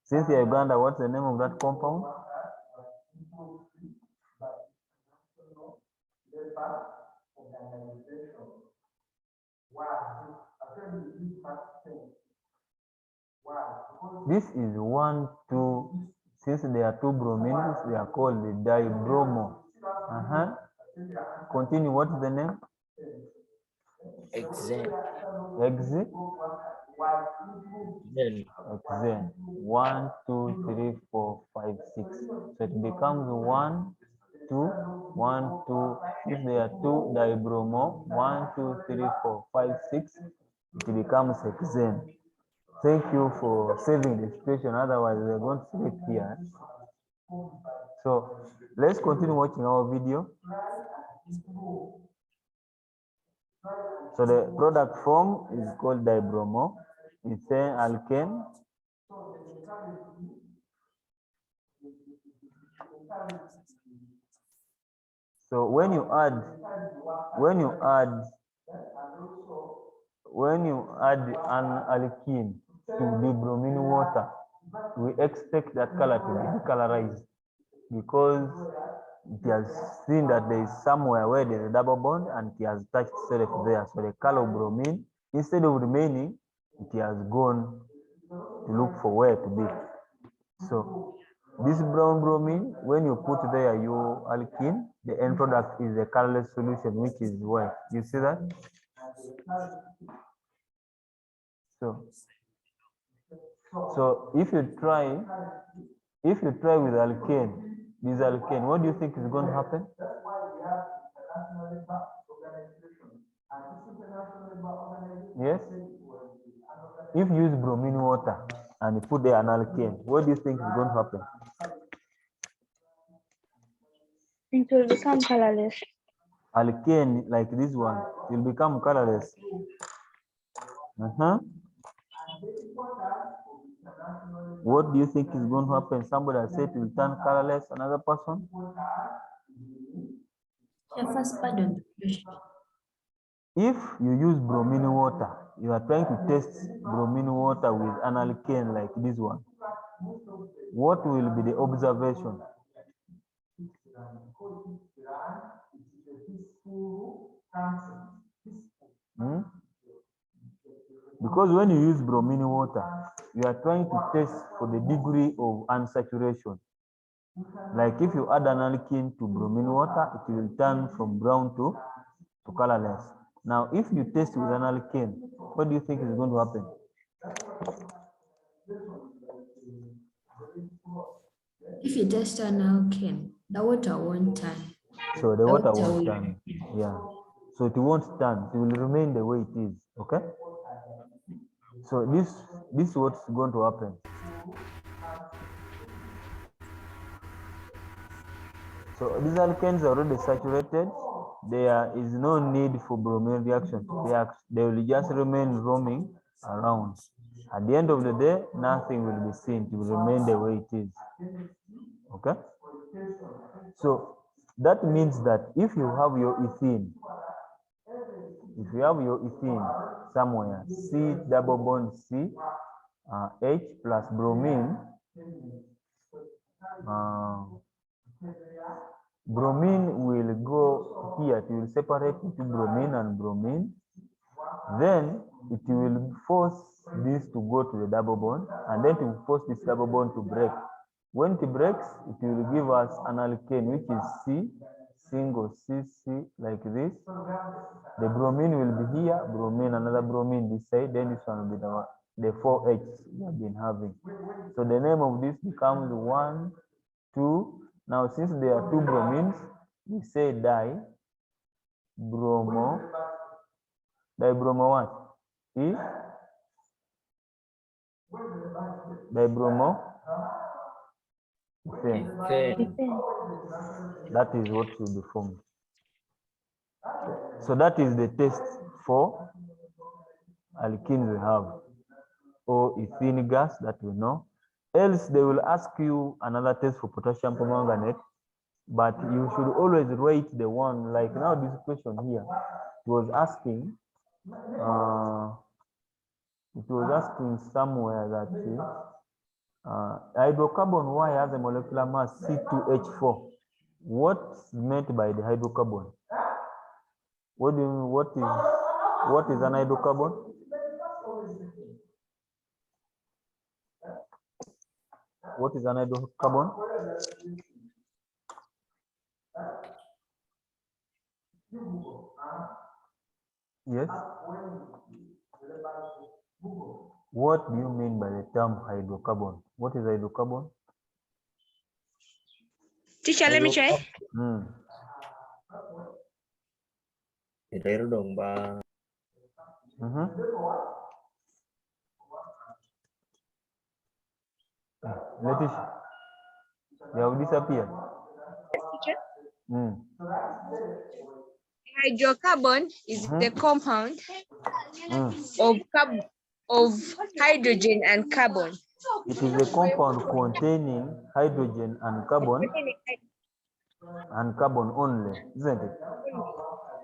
Cynthia Uganda, what's the name of that compound? This is 1, 2. Since there are 2 bromines, they are called the Dibromo. Continue. What's the name? Xen. Xen. 1, 2, 3, 4, 5, 6. So it becomes 1, 2, 1, 2. If there are 2 Dibromo, 1, 2, 3, 4, 5, 6, it becomes hexane. Thank you for saving the situation. Otherwise, we're going to sleep here. So let's continue watching our video. So the product form is called Dibromo. It's an alkane. So when you add an alkene to the bromine water, we expect that color to be decolorized because it has seen that there is somewhere where there is a double bond and it has touched self there. So the color of bromine, instead of remaining, it has gone to look for where to be. So this brown bromine, when you put there your alkene, the end product is a colorless solution, which is white. You see that? So if you try with alkane, this alkane, what do you think is going to happen? Yes? If you use bromine water and you put there an alkane, what do you think is going to happen? It will become colorless. Alkane, like this one, will become colorless. What do you think is going to happen? Somebody has said it will turn colorless. Another person? If you use bromine water, you are trying to test bromine water with an alkane like this one. What will be the observation? Because when you use bromine water, you are trying to test for the degree of unsaturation. Like if you add an alkene to bromine water, it will turn from brown to colorless. Now, if you test with an alkene, what do you think is going to happen? If you test an alkene, the water won't turn. So the water won't turn. Yeah. So it won't turn. It will remain the way it is. Okay. So this is what's going to happen. So these alkanes are already saturated. There is no need for bromine reaction to react. They will just remain roaming around. At the end of the day, nothing will be seen. It will remain the way it is. Okay. So that means that if you have your ethene, somewhere, C double bond C, H plus bromine, bromine will go here. It will separate into bromine and bromine. Then it will force this to go to the double bond, and then it will force this double bond to break. When it breaks, it will give us an alkane, which is C, single C, like this. The bromine will be here, bromine, another bromine this side, then this one will be the 4H we have been having. So the name of this becomes 1, 2. Now, since there are 2 bromines, we say dibromo. Dibromo what? E? Dibromo? That is what should be formed. So that is the test for alkenes we have, or ethene gas that we know. Else they will ask you another test for potassium permanganate, but you should always rate the one, like now this question here, it was asking somewhere that Hydrocarbon Y has a molecular mass C2H4. What's meant by the hydrocarbon? What is an hydrocarbon? What is an hydrocarbon? Yes. What do you mean by the term hydrocarbon? What is hydrocarbon? Teacher, let me try. Letitia, they have disappeared. Teacher. Hydrocarbon is the compound of hydrogen and carbon. It is a compound containing hydrogen and carbon only, isn't it?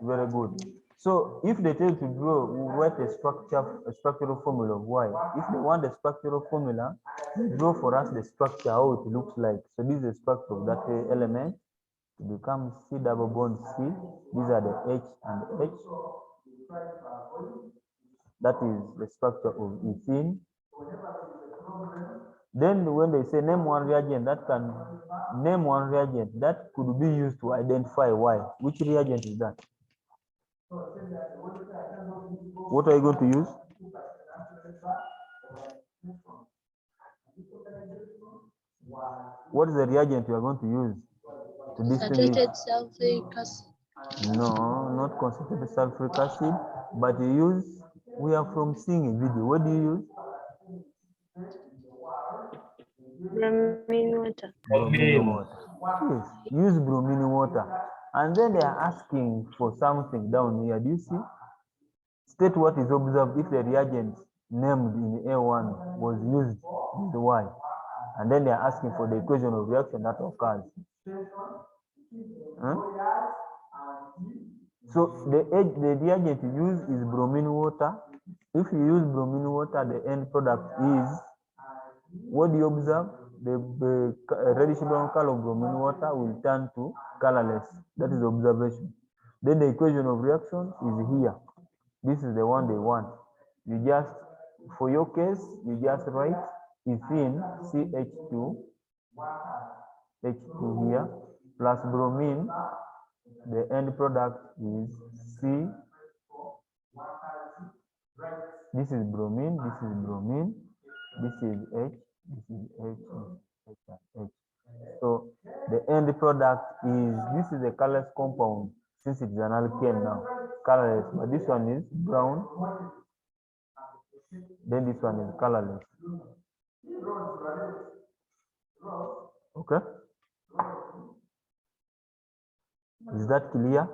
Very good. So if they tell you to draw, write a structural formula of Y. If they want the structural formula, draw for us the structure, how it looks like. So this is the structure of that element. It becomes C double bond C. These are the H and H. That is the structure of ethene. Then when they say name one reagent that could be used to identify Y. Which reagent is that? What are you going to use? What is the reagent you are going to use to distinguish? Concentrated sulfuric acid. No, not concentrated sulfuric acid, but you use, we are from seeing a video. What do you use? Bromine water. Bromine water. Yes, use bromine water. And then they are asking for something down here. Do you see? State what is observed if the reagent named in A1 was used with Y. And then they are asking for the equation of reaction that occurs. So the reagent used is bromine water. If you use bromine water, the end product is, what do you observe? The reddish brown color of bromine water will turn to colorless. That is observation. Then the equation of reaction is here. This is the one they want. You just, for your case, you just write ethene CH2, H2 here, plus bromine. The end product is C. This is bromine, this is bromine, this is H, this is H, H, H. So the end product is, this is a colorless compound, since it's an alkane now, colorless, but this one is brown, then this one is colorless. Okay? Is that clear?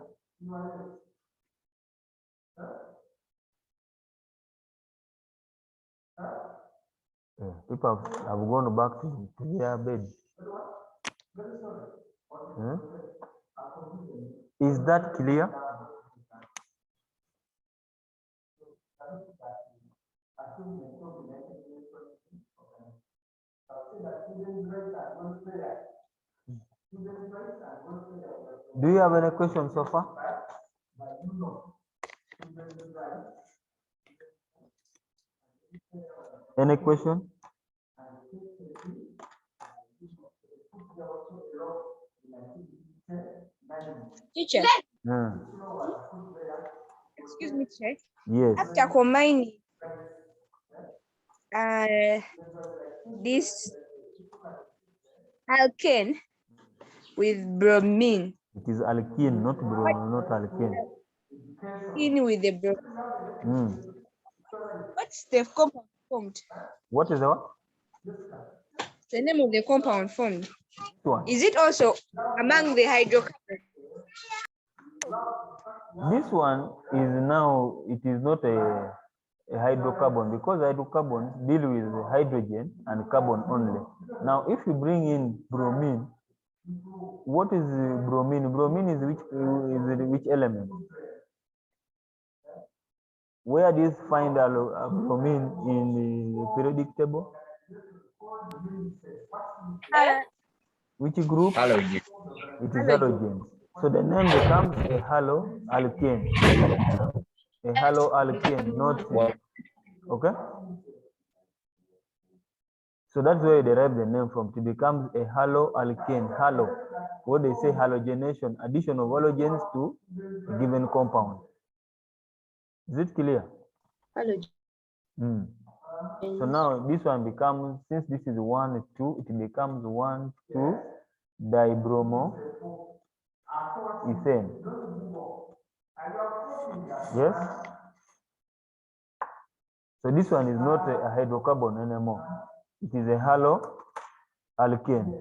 Yeah, people have gone back to their bed. Is that clear? Do you have any questions so far? Any question? Teacher, excuse me, teacher. Yes. After combining this alkane with bromine, It is alkene, not alkene. in with the bromine, what's the compound formed? What is the what? The name of the compound formed. One. Is it also among the hydrocarbons? This one is now, it is not a hydrocarbon, because hydrocarbons deal with hydrogen and carbon only. Now, if you bring in bromine, what is bromine? Bromine is which element? Where do you find bromine in the periodic table? Which group? Halogen. It is halogen. So the name becomes a haloalkane. A haloalkane, not okay. So that's where you derive the name from. It becomes a haloalkane. Halo, what they say, halogenation, addition of halogens to a given compound. Is it clear? Halogen. So now this one becomes, since this is 1, 2, it becomes 1, 2 dibromo ethane. Yes. So this one is not a hydrocarbon anymore. It is a haloalkane.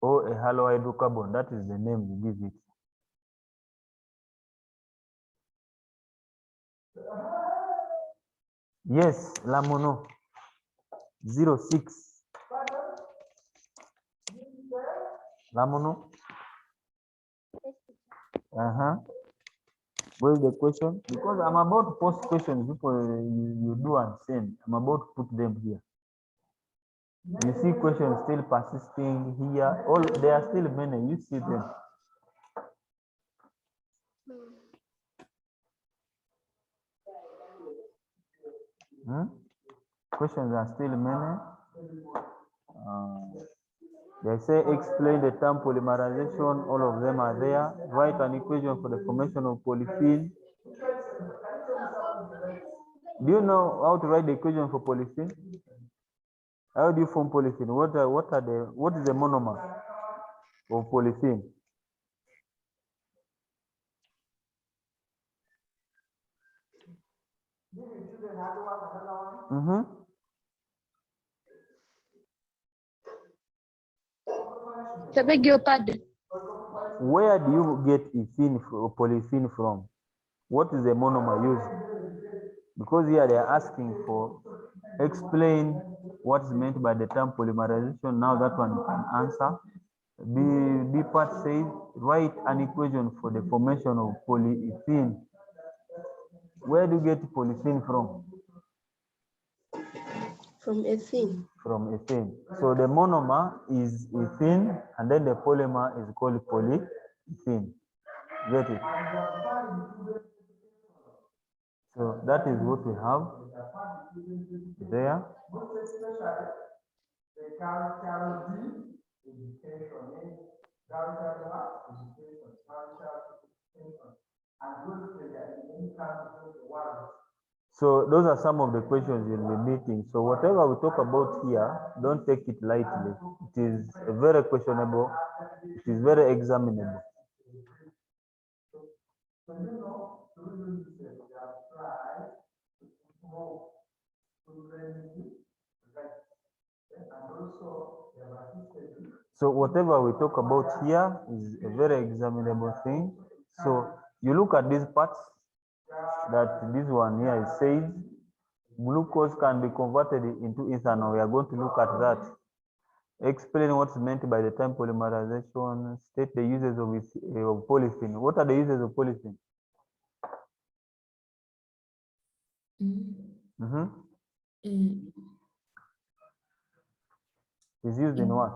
Or a halohydrocarbon. That is the name you give it. Yes, Lamono 06. Lamono. Where's the question? Because I'm about to post questions before you do and send. I'm about to put them here. You see questions still persisting here. All there are still many. You see them. Questions are still many. They say explain the term polymerization. All of them are there. Write an equation for the formation of polythene. Do you know how to write the equation for polythene? How do you form polythene? What is the monomer of polythene? I beg your pardon. Where do you get ethene or polythene from? What is the monomer used? Because here they are asking for explain what is meant by the term polymerization. Now that one you can answer. B part says write an equation for the formation of polyethene. Where do you get polyethene from? From ethene. From ethene. So the monomer is ethene, and then the polymer is called polyethene. Get it? So that is what we have there. So those are some of the questions you'll be meeting. So whatever we talk about here, don't take it lightly. It is very questionable. It is very examinable. So whatever we talk about here is a very examinable thing. So you look at these parts, that this one here it says glucose can be converted into ethanol. We are going to look at that. Explain what's meant by the term polymerization. State the uses of polythene. What are the uses of polythene? Is used in what?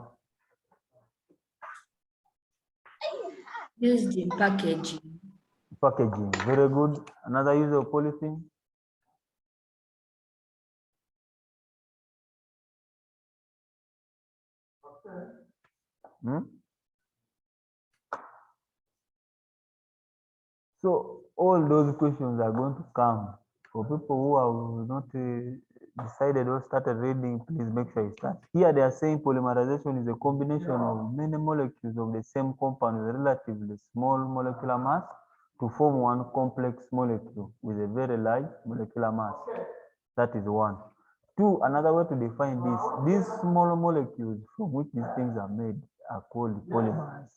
Used in packaging. Packaging. Very good. Another use of polythene? So all those questions are going to come. For people who have not decided or started reading, please make sure you start. Here they are saying polymerization is a combination of many molecules of the same compound with relatively small molecular mass to form one complex molecule with a very large molecular mass. That is one. Two, another way to define this, these small molecules from which these things are made are called polymers.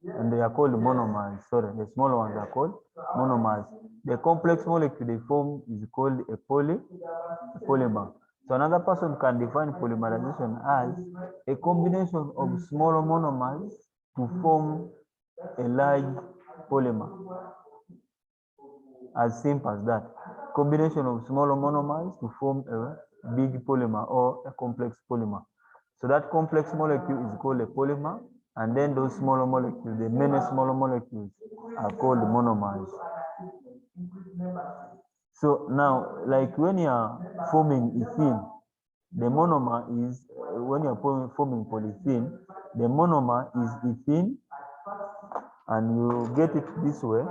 And they are called monomers. Sorry, the small ones are called monomers. The complex molecule they form is called a polymer. So another person can define polymerization as a combination of small monomers to form a large polymer. As simple as that. combination of smaller monomers to form a big polymer or a complex polymer. So that complex molecule is called a polymer, and then those smaller molecules, the many smaller molecules, are called monomers. So now, like when you are forming ethene, the monomer is, when you are forming polyethene, the monomer is ethene, and you get it this way,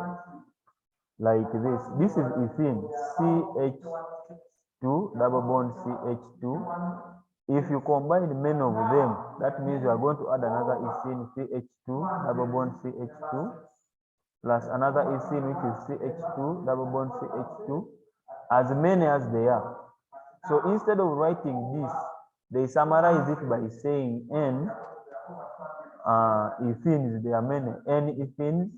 like this. This is ethene, CH2, double bond CH2. If you combine many of them, that means you are going to add another ethene, CH2, double bond CH2, plus another ethene, which is CH2, double bond CH2, as many as they are. So instead of writing this, they summarize it by saying N ethenes, there are many N ethenes.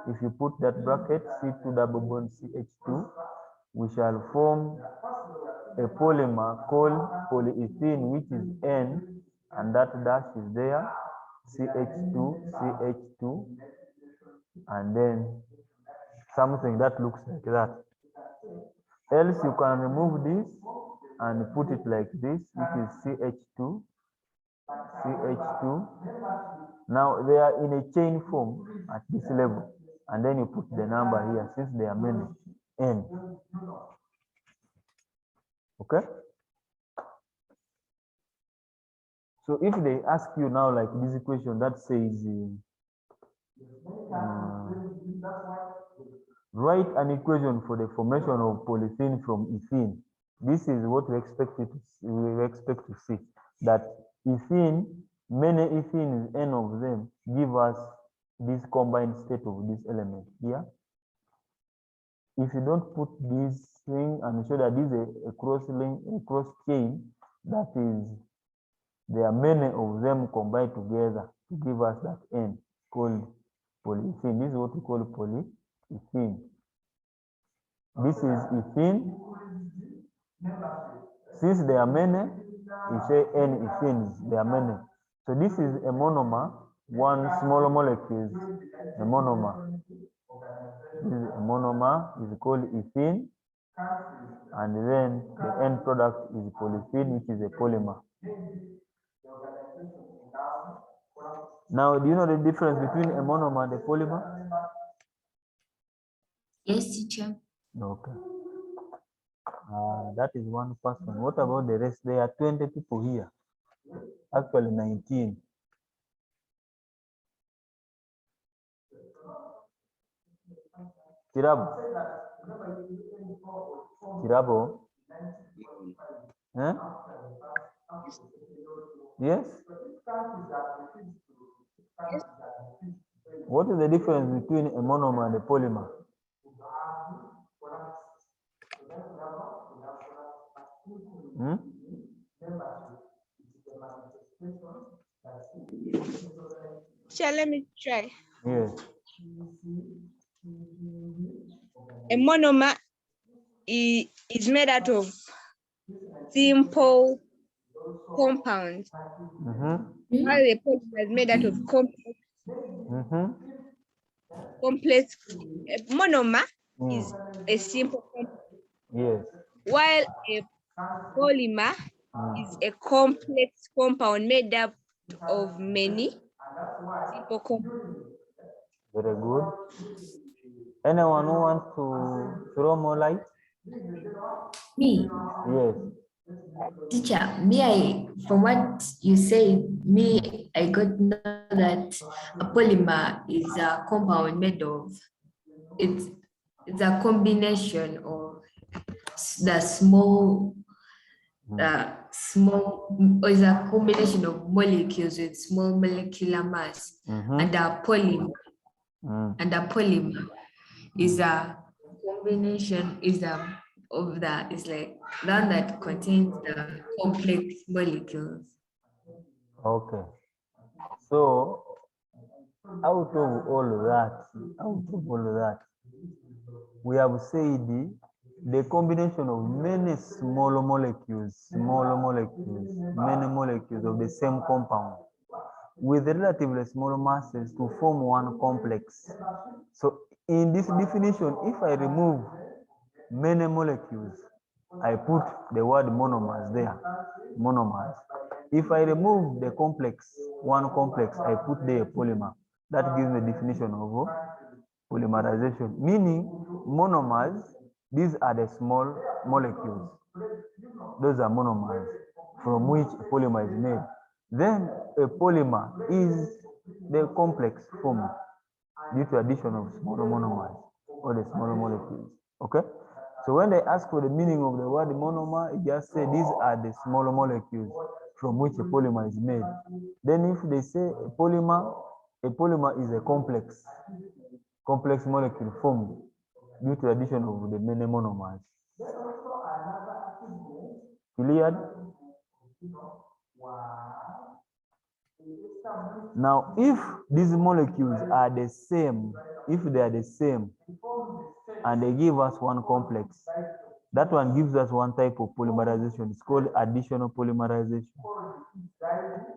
If you put that bracket, C2 double bond CH2, we shall form a polymer called polyethene, which is N, and that dash is there, CH2, CH2, and then something that looks like that. Else you can remove this and put it like this, which is CH2, CH2. Now they are in a chain form at this level, and then you put the number here since there are many, N. Okay? So if they ask you now, like this equation that says, write an equation for the formation of polyethene from ethene. This is what we expect to see, that ethene, many ethenes, N of them, give us this combined state of this element here. If you don't put this thing and show that this is a cross link, a cross chain, that is, there are many of them combined together to give us that N called polyethene. This is what we call polyethene. This is ethene. Since there are many, we say N ethenes, there are many. So this is a monomer, one smaller molecule is a monomer. This is a monomer, is called ethene, and then the end product is polyethene, which is a polymer. Now, do you know the difference between a monomer and a polymer? Yes, teacher. Okay. That is one person. What about the rest? There are 20 people here. Actually, 19. Tirabo. Tirabo. Huh? Yes? Yes. What is the difference between a monomer and a polymer? Hmm? Shall let me try. Yes. A monomer is made out of simple compounds, while a polymer is made out of complex. A monomer is a simple compound, Yes. while a polymer is a complex compound made up of many simple compounds. Very good. Anyone who wants to throw more light? Me, Yes. teacher, from what you say, I got to know that a polymer is a compound made of, it's a combination of the small, or is a combination of molecules with small molecular mass, and a polymer. And a polymer is a combination, is like one that contains the complex molecules. Okay. So out of all that, we have said the combination of many small molecules, many molecules of the same compound with relatively small masses to form one complex. So in this definition, if I remove many molecules, I put the word monomers there, monomers. If I remove the complex, one complex, I put there a polymer. That gives me the definition of polymerization, meaning monomers, these are the small molecules. Those are monomers from which a polymer is made. Then a polymer is the complex form due to addition of smaller monomers or the smaller molecules. Okay? So when they ask for the meaning of the word monomer, it just say these are the smaller molecules from which a polymer is made. Then if they say a polymer is a complex molecule formed due to addition of the many monomers. Cleared? Now, if these molecules are the same, and they give us one complex, that one gives us one type of polymerization. It's called additional polymerization.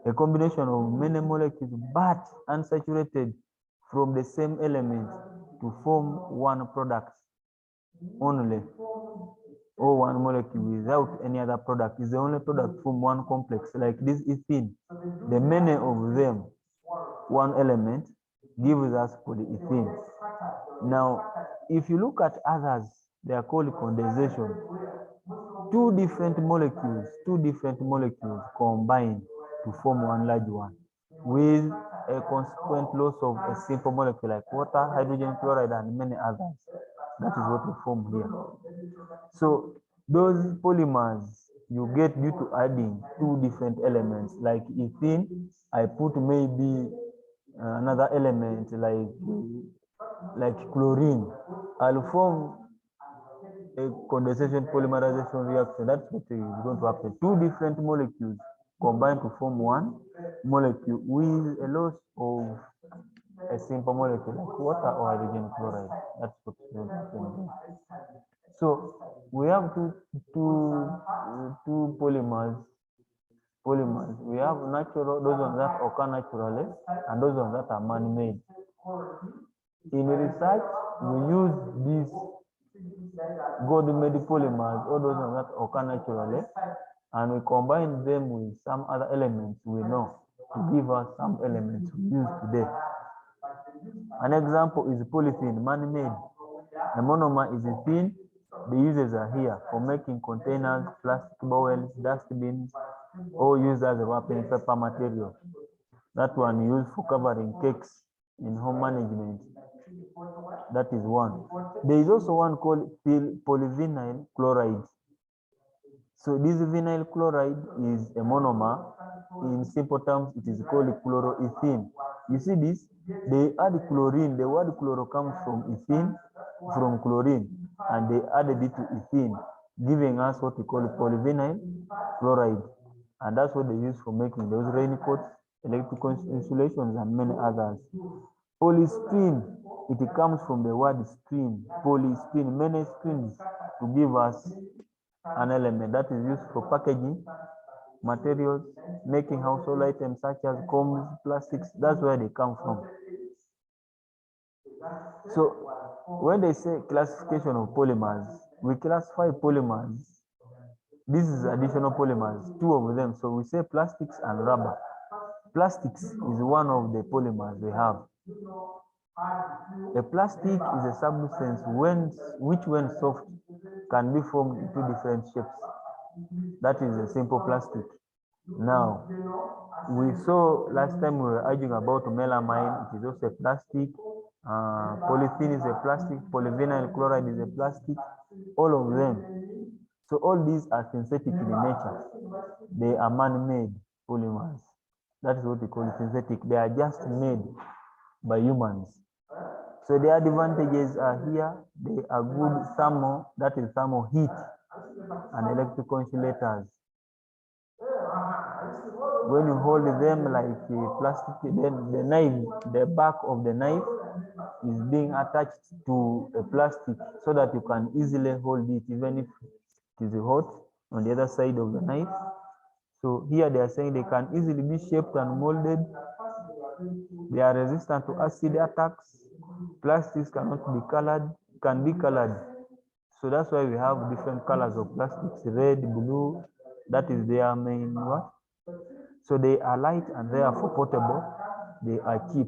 A combination of many molecules but unsaturated from the same element to form one product only, or one molecule without any other product is the only product from one complex, like this ethene. The many of them, one element, gives us polyethene. Now, if you look at others, they are called condensation. Two different molecules combine to form one large one with a consequent loss of a simple molecule like water, hydrogen chloride, and many others. That is what we form here. So those polymers you get due to adding two different elements, like ethene, I put maybe another element like chlorine. I'll form a condensation polymerization reaction. That's what is going to happen. Two different molecules combine to form one molecule with a loss of a simple molecule like water or hydrogen chloride. That's what is going to happen. So we have two polymers. We have natural, those ones that occur naturally, and those ones that are man-made. In research, we use these God-made polymers, all those ones that occur naturally, and we combine them with some other elements we know to give us some elements we use today. An example is polythene, man-made. The monomer is ethene. The uses are here for making containers, plastic bowls, dustbins, or used as a wrapping paper material. That one used for covering cakes in home management. That is one. There is also one called polyvinyl chloride. So this vinyl chloride is a monomer. In simple terms, it is called chloroethene. You see this? They add chlorine. The word chloro comes from ethene, from chlorine, and they added it to ethene, giving us what we call polyvinyl chloride. And that's what they use for making those raincoats, electrical insulations, and many others. Polystyrene, it comes from the word stream, polystyrene, many streams, to give us an element that is used for packaging materials, making household items such as combs, plastics. That's where they come from. So when they say classification of polymers, we classify polymers. This is additional polymers, two of them. So we say plastics and rubber. Plastics is one of the polymers we have. A plastic is a substance which, when soft, can be formed into different shapes. That is a simple plastic. Now, we saw last time we were arguing about melamine. It is also a plastic. Polythene is a plastic. Polyvinyl chloride is a plastic. All of them. So all these are synthetic in nature. They are man-made polymers. That is what we call synthetic. They are just made by humans. So the advantages are here. They are good thermal, that is thermal heat, and electrical insulators. When you hold them like a plastic, then the knife, the back of the knife is being attached to a plastic so that you can easily hold it even if it is hot on the other side of the knife. So here they are saying they can easily be shaped and molded. They are resistant to acid attacks. Plastics cannot be colored, can be colored. So that's why we have different colors of plastics, red, blue. That is their main what? So they are light and therefore portable. They are cheap.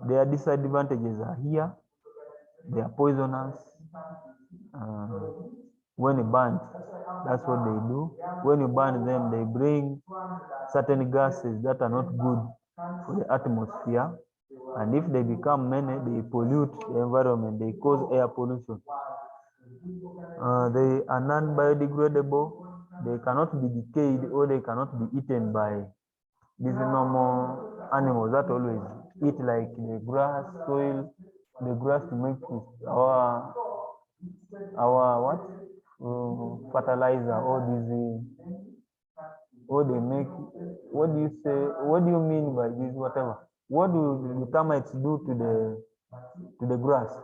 Their disadvantages are here. They are poisonous. When you burn, that's what they do. When you burn them, they bring certain gases that are not good for the atmosphere. And if they become many, they pollute the environment. They cause air pollution. They are non-biodegradable. They cannot be decayed or they cannot be eaten by these normal animals that always eat like the grass, soil, the grass to make our what? Fertilizer, or these, or they make, what do you say, what do you mean by this, whatever? What do the termites do to the grass?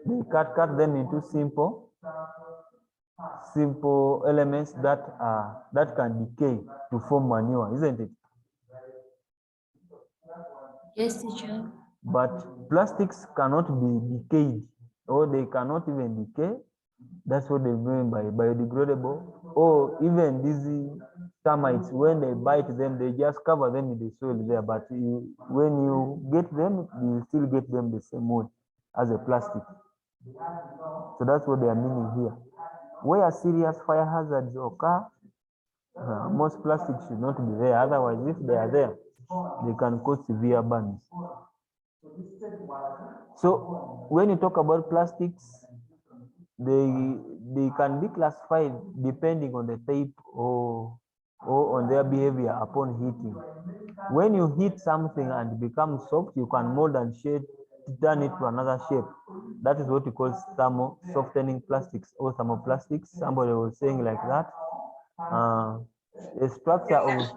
They cut them into simple elements that can decay to form manure, isn't it? Yes, teacher. But plastics cannot be decayed, or they cannot even decay. That's what they mean by biodegradable. Or even these termites, when they bite them, they just cover them in the soil there. But when you get them, you still get them the same way as a plastic. So that's what they are meaning here. Where serious fire hazards occur, most plastics should not be there. Otherwise, if they are there, they can cause severe burns. So when you talk about plastics, they can be classified depending on the type or on their behavior upon heating. When you heat something and it becomes soft, you can mold and shape, turn it to another shape. That is what we call thermo softening plastics or thermoplastics. Somebody was saying like that. The structure of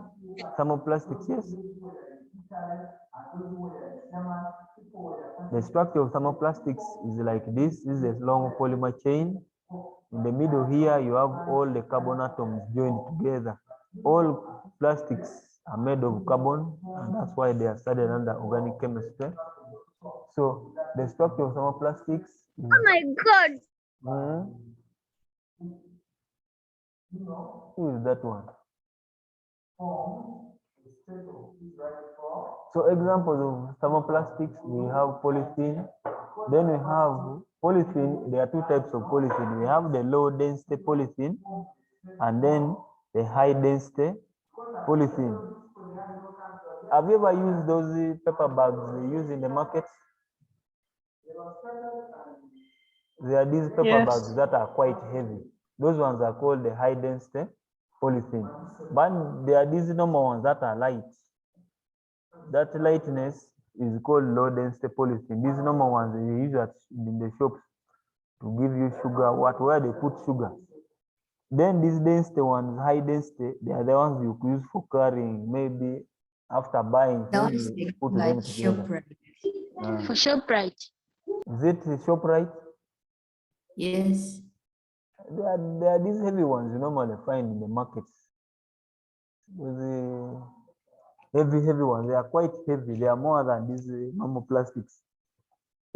thermoplastics, yes. The structure of thermoplastics is like this. This is a long polymer chain. In the middle here, you have all the carbon atoms joined together. All plastics are made of carbon, and that's why they are studied under organic chemistry. So the structure of thermoplastics is, Oh my God. Who is that one? So examples of thermoplastics, we have polythene. Then we have polythene. There are two types of polythene. We have the low density polythene and then the high density polythene. Have you ever used those paper bags they use in the market? There are these paper bags that are quite heavy. Those ones are called the high density polythene. But there are these normal ones that are light. That lightness is called low density polythene. These normal ones they use in the shops to give you sugar, where they put sugar. Then these density ones, high density, they are the ones you use for carrying, maybe after buying That things, is you put like them together. ShopRite. For ShopRite. Is it ShopRite? Yes. There are these heavy ones you normally find in the markets. The heavy ones, they are quite heavy. They are more than these normal plastics.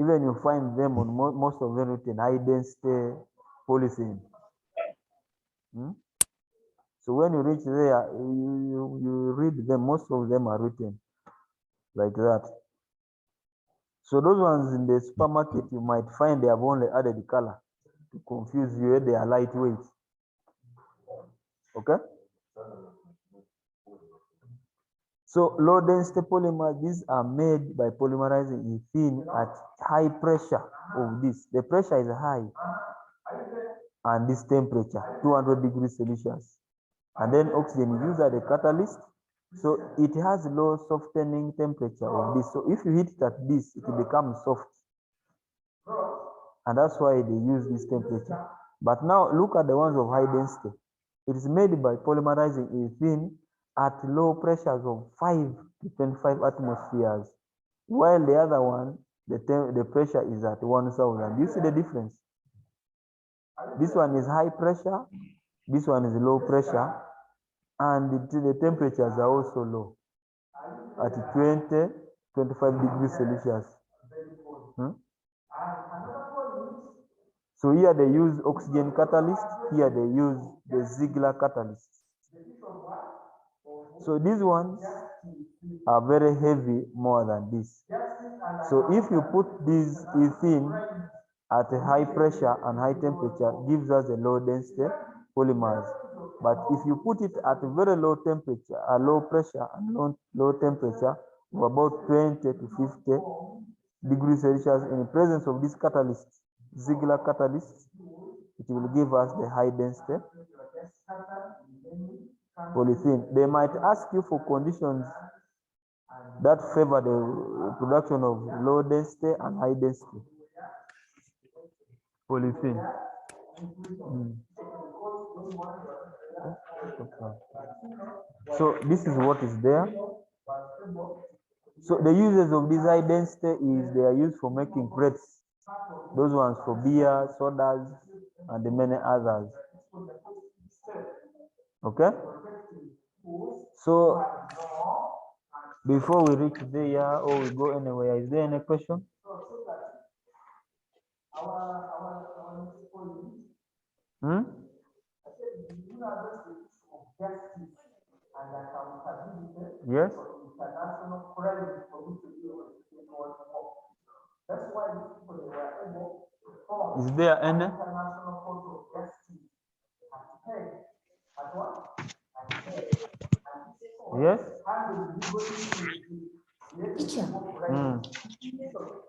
Even you find them on most of them written high density polythene. So when you reach there, you read them, most of them are written like that. So those ones in the supermarket, you might find they have only added the color to confuse you. They are lightweight. Okay? So low density polymers, these are made by polymerizing ethene at high pressure of this. The pressure is high and this temperature, 200 degrees Celsius. And then oxygen is used as a catalyst. So it has low softening temperature of this. So if you heat it at this, it becomes soft. And that's why they use this temperature. But now look at the ones of high density. It is made by polymerizing ethene at low pressures of 5 to 25 atmospheres, while the other one, the pressure is at 1000. You see the difference? This one is high pressure, this one is low pressure, and the temperatures are also low at 20, 25 degrees Celsius. So here they use oxygen catalyst, here they use the Ziegler catalyst. So these ones are very heavy more than this. So if you put this ethene at a high pressure and high temperature, gives us a low density polymers. But if you put it at a very low temperature, a low pressure and low temperature of about 20 to 50 degrees Celsius in the presence of this catalyst, Ziegler catalyst, it will give us the high density polythene. They might ask you for conditions that favor the production of low density and high density polythene. So this is what is there. So the uses of this high density is they are used for making crates. Those ones for beer, sodas, and the many others. Okay? So before we reach there or we go anywhere, is there any question? Yes? Is there any? Yes? Teacher,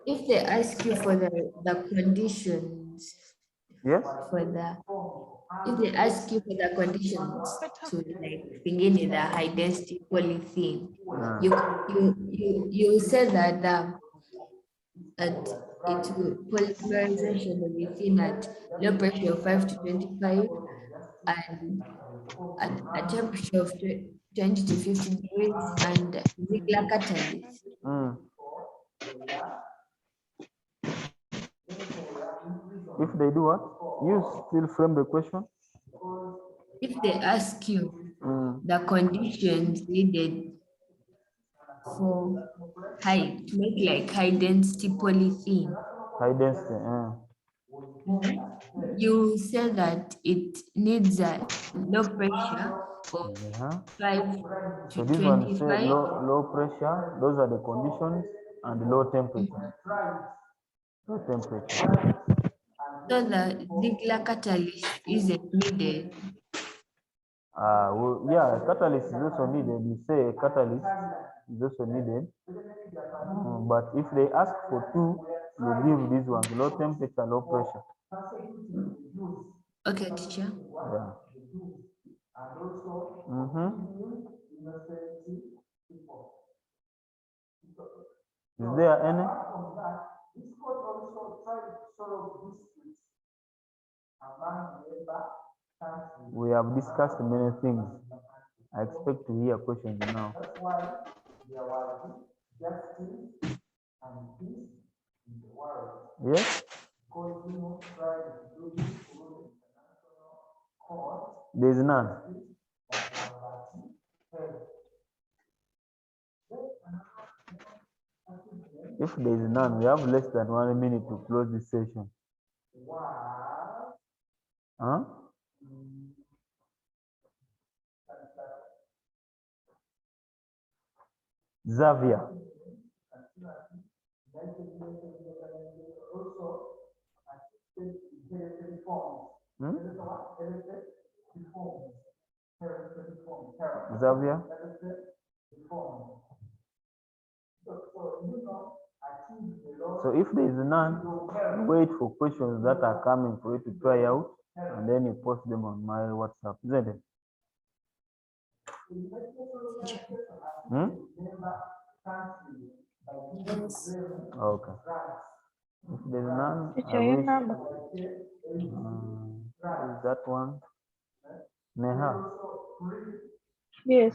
if they ask you for the conditions Yes? for the, if they ask you for the conditions to like begin in the high density polythene, you say that it will polymerization will be thin at low pressure of 5 to 25 and at a temperature of 20 to 50 degrees and Ziegler catalyst. If they do what? You still frame the question? If they ask you the conditions needed for to make like high density polythene, High density. you say that it needs a low pressure of 5 So to this one say 25 low pressure, those are the conditions, and low temperature. Low temperature. so the Ziegler catalyst isn't needed. Well, yeah, catalyst is also needed. You say catalyst is also needed. But if they ask for two, you give this one, low temperature, low pressure. Okay, teacher. Yeah. Is there any? We have discussed many things. I expect to hear questions now. Yes? There is none. If there is none, we have less than 1 minute to close this session. Huh? Xavier. Xavier? So if there is none, wait for questions that are coming for you to try out, and then you post them on my WhatsApp, isn't it? Yes. Okay. If there is none, I Your wish. number. Is that one? Neha. Yes.